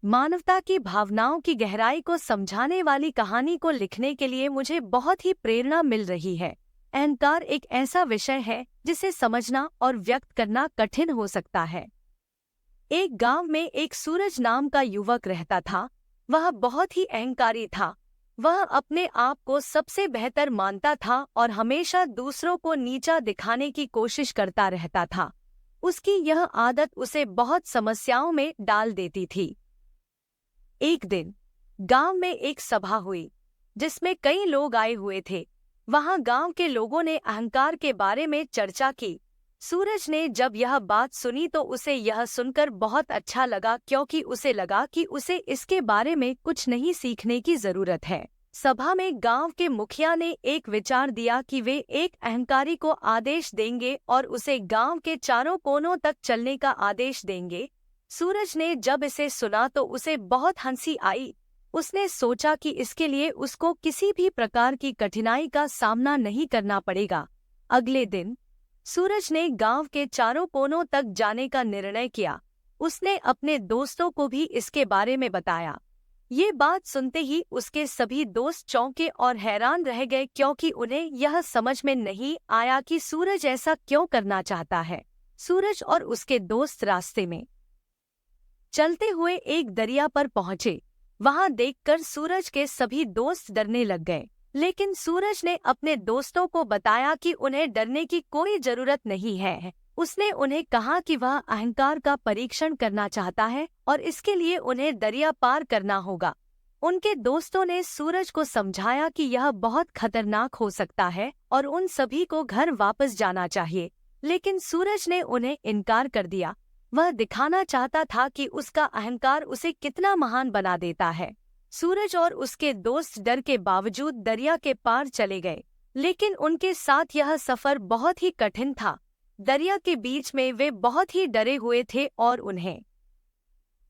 मानवता की भावनाओं की गहराई को समझाने वाली कहानी को लिखने के लिए मुझे बहुत ही प्रेरणा मिल रही है। अहंकार एक ऐसा विषय है जिसे समझना और व्यक्त करना कठिन हो सकता है। एक गांव में एक सूरज नाम का युवक रहता था। वह बहुत ही अहंकारी था। वह अपने आप को सबसे बेहतर मानता था और हमेशा दूसरों को नीचा दिखाने की कोशिश करता रहता था। उसकी यह आदत उसे बहुत समस्याओं में डाल देती थी। एक दिन गांव में एक सभा हुई जिसमें कई लोग आए हुए थे। वहां गांव के लोगों ने अहंकार के बारे में चर्चा की। सूरज ने जब यह बात सुनी तो उसे यह सुनकर बहुत अच्छा लगा, क्योंकि उसे लगा कि उसे इसके बारे में कुछ नहीं सीखने की जरूरत है। सभा में गांव के मुखिया ने एक विचार दिया कि वे एक अहंकारी को आदेश देंगे और उसे गांव के चारों कोनों तक चलने का आदेश देंगे। सूरज ने जब इसे सुना तो उसे बहुत हंसी आई। उसने सोचा कि इसके लिए उसको किसी भी प्रकार की कठिनाई का सामना नहीं करना पड़ेगा। अगले दिन सूरज ने गांव के चारों कोनों तक जाने का निर्णय किया। उसने अपने दोस्तों को भी इसके बारे में बताया। ये बात सुनते ही उसके सभी दोस्त चौंके और हैरान रह गए, क्योंकि उन्हें यह समझ में नहीं आया कि सूरज ऐसा क्यों करना चाहता है। सूरज और उसके दोस्त रास्ते में चलते हुए एक दरिया पर पहुंचे। वहां देखकर सूरज के सभी दोस्त डरने लग गए, लेकिन सूरज ने अपने दोस्तों को बताया कि उन्हें डरने की कोई जरूरत नहीं है। उसने उन्हें कहा कि वह अहंकार का परीक्षण करना चाहता है और इसके लिए उन्हें दरिया पार करना होगा। उनके दोस्तों ने सूरज को समझाया कि यह बहुत खतरनाक हो सकता है और उन सभी को घर वापस जाना चाहिए, लेकिन सूरज ने उन्हें इनकार कर दिया। वह दिखाना चाहता था कि उसका अहंकार उसे कितना महान बना देता है। सूरज और उसके दोस्त डर के बावजूद दरिया के पार चले गए, लेकिन उनके साथ यह सफर बहुत ही कठिन था। दरिया के बीच में वे बहुत ही डरे हुए थे और उन्हें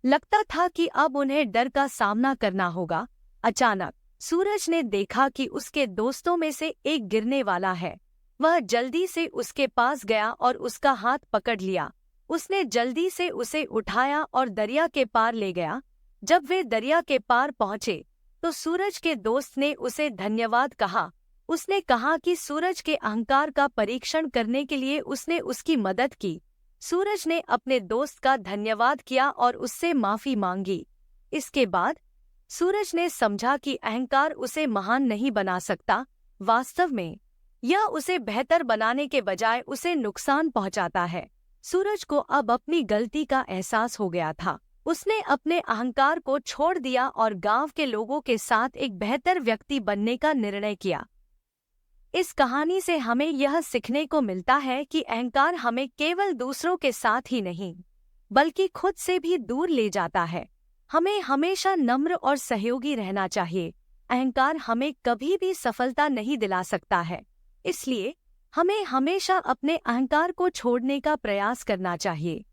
लगता था कि अब उन्हें डर का सामना करना होगा। अचानक सूरज ने देखा कि उसके दोस्तों में से एक गिरने वाला है। वह जल्दी से उसके पास गया और उसका हाथ पकड़ लिया। उसने जल्दी से उसे उठाया और दरिया के पार ले गया। जब वे दरिया के पार पहुंचे तो सूरज के दोस्त ने उसे धन्यवाद कहा। उसने कहा कि सूरज के अहंकार का परीक्षण करने के लिए उसने उसकी मदद की। सूरज ने अपने दोस्त का धन्यवाद किया और उससे माफी मांगी। इसके बाद सूरज ने समझा कि अहंकार उसे महान नहीं बना सकता। वास्तव में यह उसे बेहतर बनाने के बजाय उसे नुकसान पहुंचाता है। सूरज को अब अपनी गलती का एहसास हो गया था। उसने अपने अहंकार को छोड़ दिया और गांव के लोगों के साथ एक बेहतर व्यक्ति बनने का निर्णय किया। इस कहानी से हमें यह सीखने को मिलता है कि अहंकार हमें केवल दूसरों के साथ ही नहीं, बल्कि खुद से भी दूर ले जाता है। हमें हमेशा नम्र और सहयोगी रहना चाहिए। अहंकार हमें कभी भी सफलता नहीं दिला सकता है, इसलिए हमें हमेशा अपने अहंकार को छोड़ने का प्रयास करना चाहिए।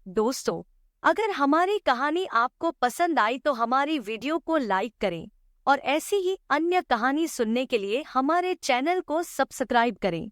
दोस्तों, अगर हमारी कहानी आपको पसंद आई तो हमारी वीडियो को लाइक करें और ऐसी ही अन्य कहानी सुनने के लिए हमारे चैनल को सब्सक्राइब करें।